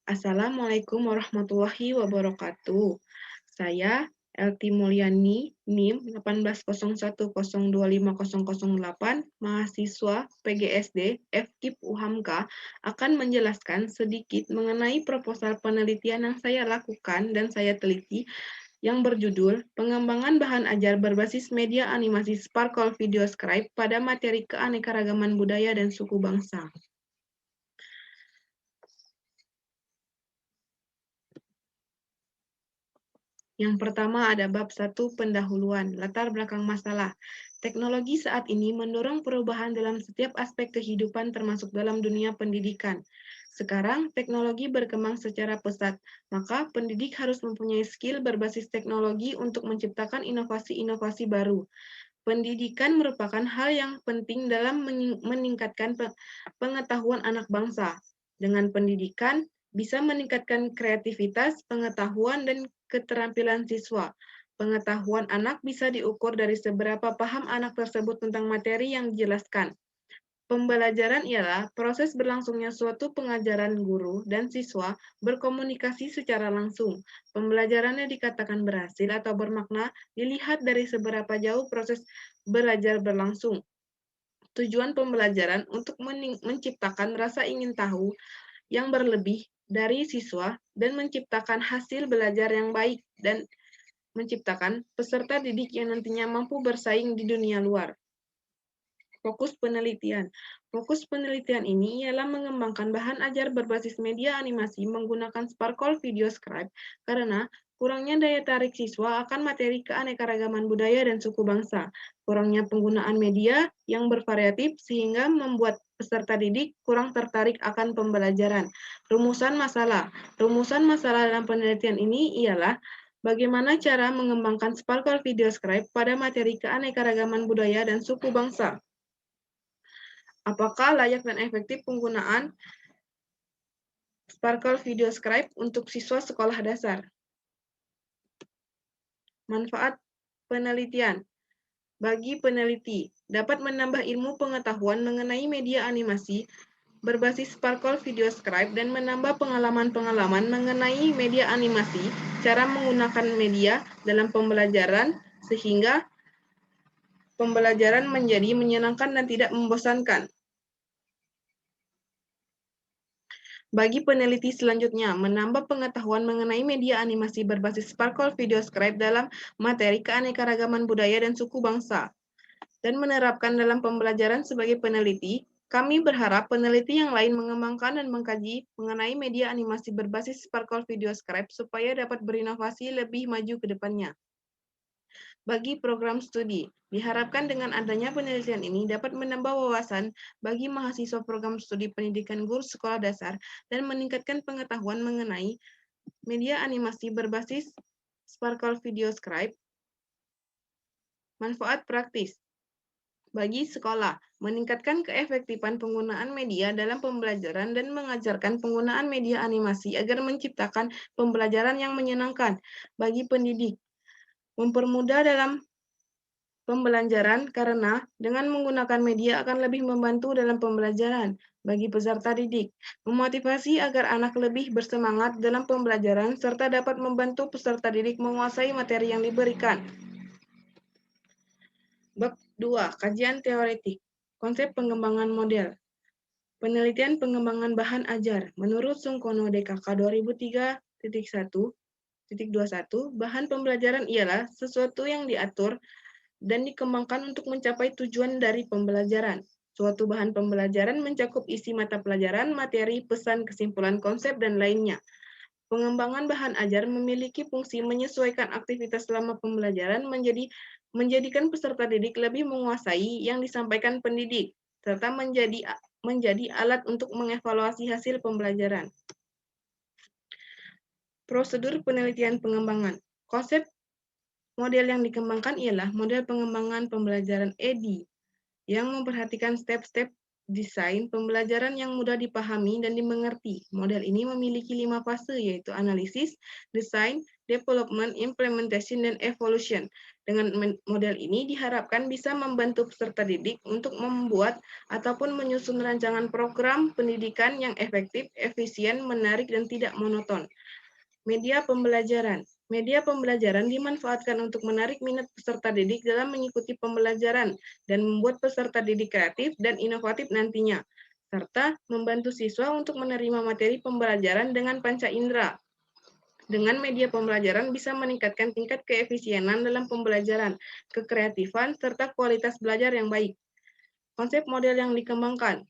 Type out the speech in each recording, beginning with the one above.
Assalamualaikum warahmatullahi wabarakatuh. Saya Elti Mulyani, NIM 1801025008, mahasiswa PGSD FKIP UHAMKA, akan menjelaskan sedikit mengenai proposal penelitian yang saya lakukan dan saya teliti yang berjudul Pengembangan Bahan Ajar Berbasis Media Animasi Sparkle Video Scribe pada Materi Keanekaragaman Budaya dan Suku Bangsa. Yang pertama ada bab 1 pendahuluan, latar belakang masalah. Teknologi saat ini mendorong perubahan dalam setiap aspek kehidupan termasuk dalam dunia pendidikan. Sekarang teknologi berkembang secara pesat, maka pendidik harus mempunyai skill berbasis teknologi untuk menciptakan inovasi-inovasi baru. Pendidikan merupakan hal yang penting dalam meningkatkan pengetahuan anak bangsa. Dengan pendidikan, bisa meningkatkan kreativitas, pengetahuan, dan keterampilan siswa. Pengetahuan anak bisa diukur dari seberapa paham anak tersebut tentang materi yang dijelaskan. Pembelajaran ialah proses berlangsungnya suatu pengajaran guru dan siswa berkomunikasi secara langsung. Pembelajarannya dikatakan berhasil atau bermakna dilihat dari seberapa jauh proses belajar berlangsung. Tujuan pembelajaran untuk menciptakan rasa ingin tahu yang berlebih dari siswa dan menciptakan hasil belajar yang baik dan menciptakan peserta didik yang nantinya mampu bersaing di dunia luar. Fokus penelitian. Fokus penelitian ini ialah mengembangkan bahan ajar berbasis media animasi menggunakan Sparkle Video Scribe karena kurangnya daya tarik siswa akan materi keanekaragaman budaya dan suku bangsa, kurangnya penggunaan media yang bervariatif sehingga membuat peserta didik kurang tertarik akan pembelajaran. Rumusan masalah. Rumusan masalah dalam penelitian ini ialah bagaimana cara mengembangkan Sparkle Video Scribe pada materi keanekaragaman budaya dan suku bangsa. Apakah layak dan efektif penggunaan Sparkle Video Scribe untuk siswa sekolah dasar? Manfaat penelitian. Bagi peneliti, dapat menambah ilmu pengetahuan mengenai media animasi berbasis Sparkle Video Scribe dan menambah pengalaman-pengalaman mengenai media animasi, cara menggunakan media dalam pembelajaran, sehingga pembelajaran menjadi menyenangkan dan tidak membosankan. Bagi peneliti selanjutnya, menambah pengetahuan mengenai media animasi berbasis Sparkle Video Scribe dalam materi keanekaragaman budaya dan suku bangsa, dan menerapkan dalam pembelajaran sebagai peneliti, kami berharap peneliti yang lain mengembangkan dan mengkaji mengenai media animasi berbasis Sparkle Video Scribe supaya dapat berinovasi lebih maju ke depannya. Bagi program studi, diharapkan dengan adanya penelitian ini dapat menambah wawasan bagi mahasiswa program studi pendidikan guru sekolah dasar dan meningkatkan pengetahuan mengenai media animasi berbasis Sparkle Video Scribe. Manfaat praktis bagi sekolah, meningkatkan keefektifan penggunaan media dalam pembelajaran dan mengajarkan penggunaan media animasi agar menciptakan pembelajaran yang menyenangkan bagi pendidik. Mempermudah dalam pembelajaran karena dengan menggunakan media akan lebih membantu dalam pembelajaran bagi peserta didik, memotivasi agar anak lebih bersemangat dalam pembelajaran serta dapat membantu peserta didik menguasai materi yang diberikan. Bab 2. Kajian teoretik. Konsep pengembangan model. Penelitian pengembangan bahan ajar. Menurut Sungkono DKK 2003.1.21, bahan pembelajaran ialah sesuatu yang diatur dan dikembangkan untuk mencapai tujuan dari pembelajaran. Suatu bahan pembelajaran mencakup isi mata pelajaran, materi, pesan, kesimpulan, konsep, dan lainnya. Pengembangan bahan ajar memiliki fungsi menyesuaikan aktivitas selama pembelajaran menjadikan peserta didik lebih menguasai yang disampaikan pendidik, serta menjadi alat untuk mengevaluasi hasil pembelajaran. Prosedur penelitian pengembangan. Konsep model yang dikembangkan ialah model pengembangan pembelajaran EDI, yang memperhatikan step-step Desain pembelajaran yang mudah dipahami dan dimengerti. Model ini memiliki 5 fase, yaitu analisis, design, development, implementation, dan evolution. Dengan model ini diharapkan bisa membantu peserta didik untuk membuat ataupun menyusun rancangan program pendidikan yang efektif, efisien, menarik, dan tidak monoton. Media pembelajaran. Media pembelajaran dimanfaatkan untuk menarik minat peserta didik dalam mengikuti pembelajaran dan membuat peserta didik kreatif dan inovatif nantinya, serta membantu siswa untuk menerima materi pembelajaran dengan panca indera. Dengan media pembelajaran bisa meningkatkan tingkat keefisienan dalam pembelajaran, kekreatifan, serta kualitas belajar yang baik. Konsep model yang dikembangkan.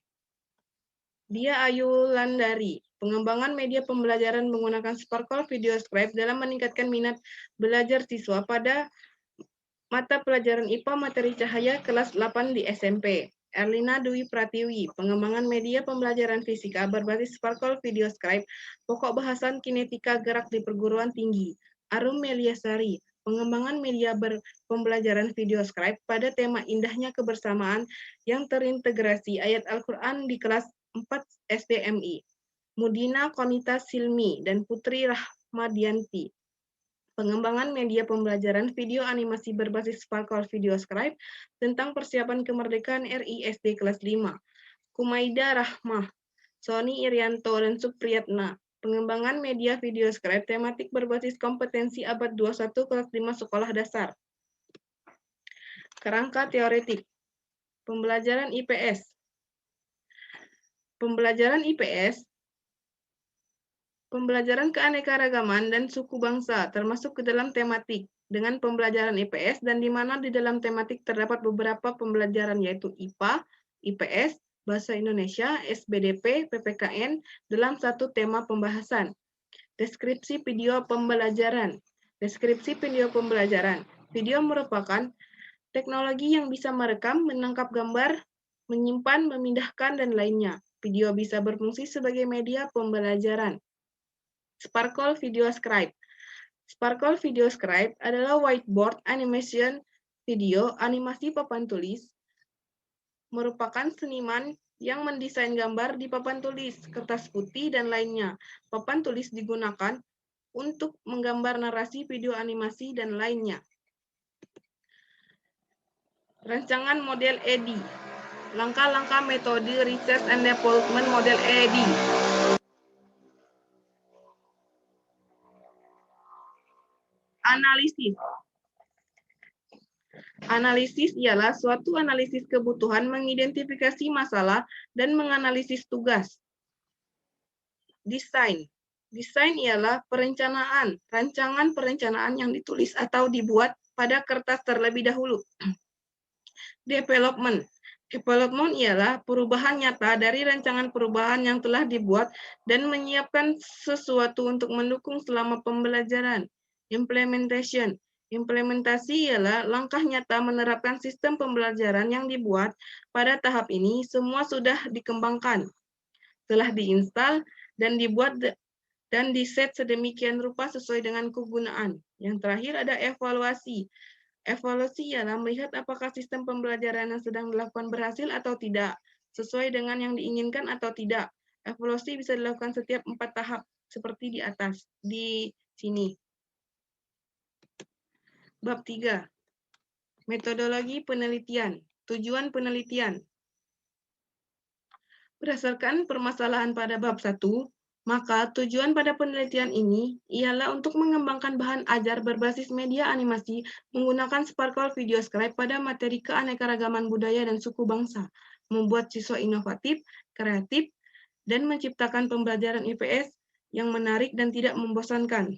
Dia Ayulandari, pengembangan media pembelajaran menggunakan Sparkle Video Scribe dalam meningkatkan minat belajar siswa pada mata pelajaran IPA materi cahaya kelas 8 di SMP. Erlina Dwi Pratiwi, pengembangan media pembelajaran fisika berbasis Sparkle Video Scribe, pokok bahasan kinetika gerak di perguruan tinggi. Arum Meliasari, pengembangan media pembelajaran video scribe pada tema indahnya kebersamaan yang terintegrasi ayat Al-Quran di kelas 4 SDMI. Mudina Konita Silmi dan Putri Rahmadianti, pengembangan media pembelajaran video animasi berbasis Sparkle Video Scribe tentang persiapan kemerdekaan RI SD kelas 5. Kumaida Rahmah, Sony Irianto, dan Supriyatna, pengembangan media video scribe tematik berbasis kompetensi abad 21 kelas 5 sekolah dasar. Kerangka teoretik. Pembelajaran IPS. Pembelajaran IPS, pembelajaran keanekaragaman dan suku bangsa, termasuk ke dalam tematik, dengan pembelajaran IPS dan di mana di dalam tematik terdapat beberapa pembelajaran yaitu IPA, IPS, Bahasa Indonesia, SBDP, PPKN dalam satu tema pembahasan. Deskripsi video pembelajaran. Deskripsi video pembelajaran. Video merupakan teknologi yang bisa merekam, menangkap gambar, menyimpan, memindahkan, dan lainnya. Video bisa berfungsi sebagai media pembelajaran. Sparkle Video Scribe. Sparkle Video Scribe adalah whiteboard animation video animasi papan tulis, merupakan seniman yang mendesain gambar di papan tulis, kertas putih, dan lainnya. Papan tulis digunakan untuk menggambar narasi video animasi dan lainnya. Rancangan model EDI. Langkah-langkah metode Research and Development model EDI. Analisis. Analisis ialah suatu analisis kebutuhan, mengidentifikasi masalah, dan menganalisis tugas. Desain. Desain ialah perencanaan, rancangan perencanaan yang ditulis atau dibuat pada kertas terlebih dahulu. Development. Development ialah perubahan nyata dari rancangan perubahan yang telah dibuat dan menyiapkan sesuatu untuk mendukung selama pembelajaran. Implementation. Implementasi ialah langkah nyata menerapkan sistem pembelajaran yang dibuat. Pada tahap ini, semua sudah dikembangkan, telah diinstal, dan dibuat dan diset sedemikian rupa sesuai dengan kegunaan. Yang terakhir ada evaluasi. Evaluasi ialah melihat apakah sistem pembelajaran yang sedang dilakukan berhasil atau tidak, sesuai dengan yang diinginkan atau tidak. Evaluasi bisa dilakukan setiap 4 tahap, seperti di atas, di sini. Bab 3. Metodologi penelitian. Tujuan penelitian. Berdasarkan permasalahan pada bab 1, maka tujuan pada penelitian ini ialah untuk mengembangkan bahan ajar berbasis media animasi menggunakan Sparkle Video Scribe pada materi keanekaragaman budaya dan suku bangsa, membuat siswa inovatif, kreatif, dan menciptakan pembelajaran IPS yang menarik dan tidak membosankan.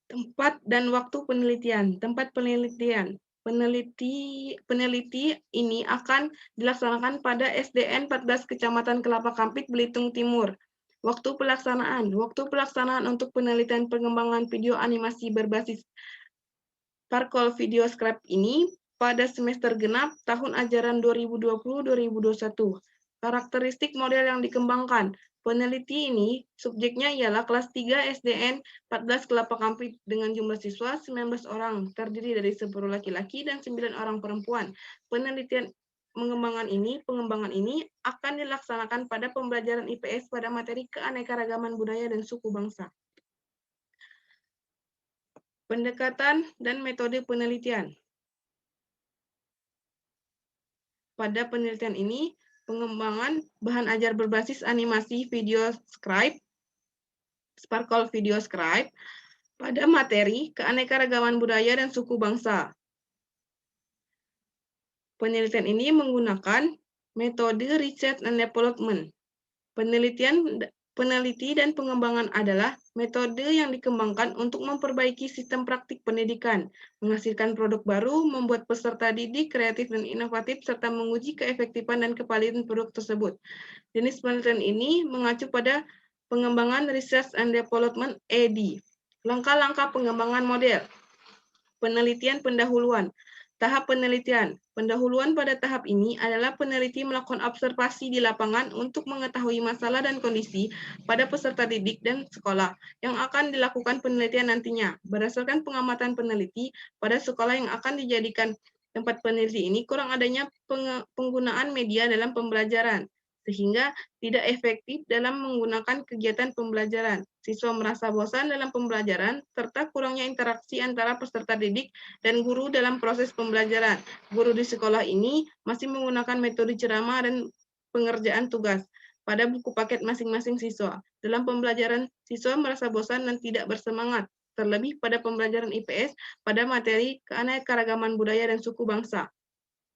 Tempat dan waktu penelitian. Tempat penelitian. Peneliti ini akan dilaksanakan pada SDN 14 Kecamatan Kelapa Kampit, Belitung Timur. Waktu pelaksanaan. Waktu pelaksanaan untuk penelitian pengembangan video animasi berbasis Sparkle Video Scribe ini pada semester genap tahun ajaran 2020-2021. Karakteristik model yang dikembangkan. Peneliti ini subjeknya ialah kelas 3 SDN 14 Kelapa Kampit dengan jumlah siswa 19 orang, terdiri dari 10 laki-laki dan 9 orang perempuan. pengembangan ini akan dilaksanakan pada pembelajaran IPS pada materi keanekaragaman budaya dan suku bangsa. Pendekatan dan metode penelitian. Pada penelitian ini, pengembangan bahan ajar berbasis animasi video Sparkle Video Scribe, pada materi keanekaragaman budaya dan suku bangsa. Penelitian ini menggunakan metode research and development. Peneliti dan pengembangan adalah metode yang dikembangkan untuk memperbaiki sistem praktik pendidikan, menghasilkan produk baru, membuat peserta didik kreatif dan inovatif, serta menguji keefektifan dan kevalidan produk tersebut. Jenis penelitian ini mengacu pada pengembangan research and development (ED). Langkah-langkah pengembangan model. Penelitian pendahuluan. Tahap penelitian. Pendahuluan pada tahap ini adalah peneliti melakukan observasi di lapangan untuk mengetahui masalah dan kondisi pada peserta didik dan sekolah yang akan dilakukan penelitian nantinya. Berdasarkan pengamatan peneliti pada sekolah yang akan dijadikan tempat peneliti ini, kurang adanya penggunaan media dalam pembelajaran, sehingga tidak efektif dalam menggunakan kegiatan pembelajaran. Siswa merasa bosan dalam pembelajaran, serta kurangnya interaksi antara peserta didik dan guru dalam proses pembelajaran. Guru di sekolah ini masih menggunakan metode ceramah dan pengerjaan tugas pada buku paket masing-masing siswa. Dalam pembelajaran, siswa merasa bosan dan tidak bersemangat, terlebih pada pembelajaran IPS pada materi keanekaragaman budaya dan suku bangsa.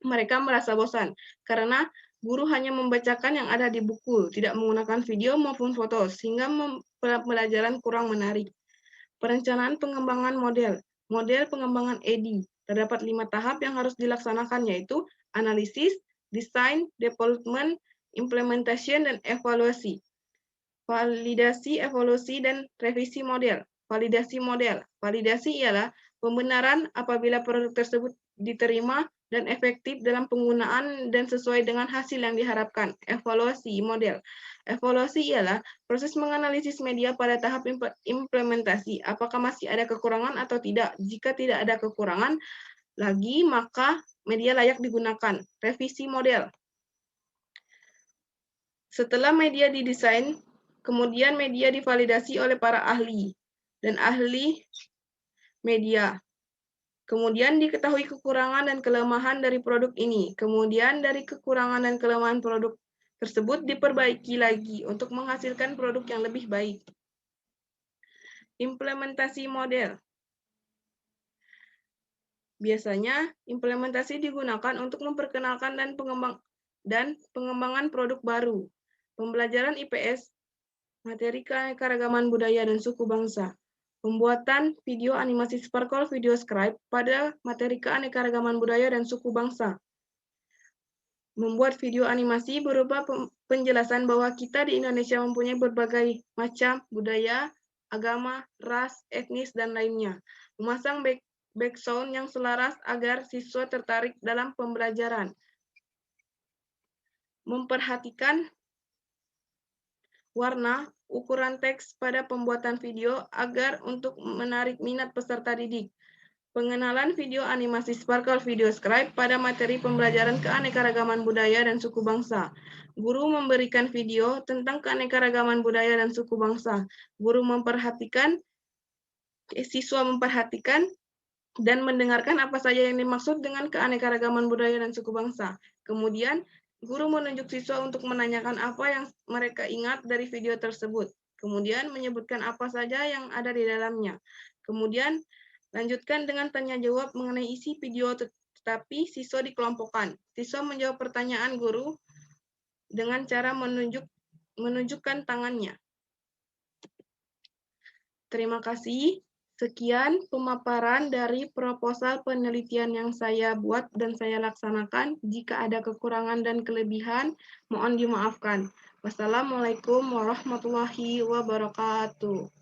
Mereka merasa bosan karena guru hanya membacakan yang ada di buku, tidak menggunakan video maupun foto, sehingga pembelajaran kurang menarik. Perencanaan pengembangan model. Model pengembangan ED. Terdapat 5 tahap yang harus dilaksanakan, yaitu analisis, desain, development, implementation, dan evaluasi. Validasi, evaluasi, dan revisi model. Validasi model. Validasi ialah pembenaran apabila produk tersebut diterima dan efektif dalam penggunaan dan sesuai dengan hasil yang diharapkan. Evaluasi model. Evaluasi ialah proses menganalisis media pada tahap implementasi. Apakah masih ada kekurangan atau tidak? Jika tidak ada kekurangan lagi, maka media layak digunakan. Revisi model. Setelah media didesain, kemudian media divalidasi oleh para ahli dan ahli media. Kemudian diketahui kekurangan dan kelemahan dari produk ini. Kemudian dari kekurangan dan kelemahan produk tersebut diperbaiki lagi untuk menghasilkan produk yang lebih baik. Implementasi model. Biasanya implementasi digunakan untuk memperkenalkan dan pengembangan produk baru. Pembelajaran IPS, materi keanekaragaman budaya dan suku bangsa. Pembuatan video animasi Sparkle Video Scribe pada materi keanekaragaman budaya dan suku bangsa. Membuat video animasi berupa penjelasan bahwa kita di Indonesia mempunyai berbagai macam budaya, agama, ras, etnis, dan lainnya. Memasang background yang selaras agar siswa tertarik dalam pembelajaran. Memperhatikan warna, ukuran teks pada pembuatan video agar untuk menarik minat peserta didik. Pengenalan video animasi Sparkle Video Scribe pada materi pembelajaran keanekaragaman budaya dan suku bangsa. Guru memberikan video tentang keanekaragaman budaya dan suku bangsa. Siswa memperhatikan dan mendengarkan apa saja yang dimaksud dengan keanekaragaman budaya dan suku bangsa. Kemudian, guru menunjuk siswa untuk menanyakan apa yang mereka ingat dari video tersebut. Kemudian menyebutkan apa saja yang ada di dalamnya. Kemudian lanjutkan dengan tanya jawab mengenai isi video, tetapi siswa dikelompokkan. Siswa menjawab pertanyaan guru dengan cara menunjukkan tangannya. Terima kasih. Sekian pemaparan dari proposal penelitian yang saya buat dan saya laksanakan. Jika ada kekurangan dan kelebihan, mohon dimaafkan. Wassalamualaikum warahmatullahi wabarakatuh.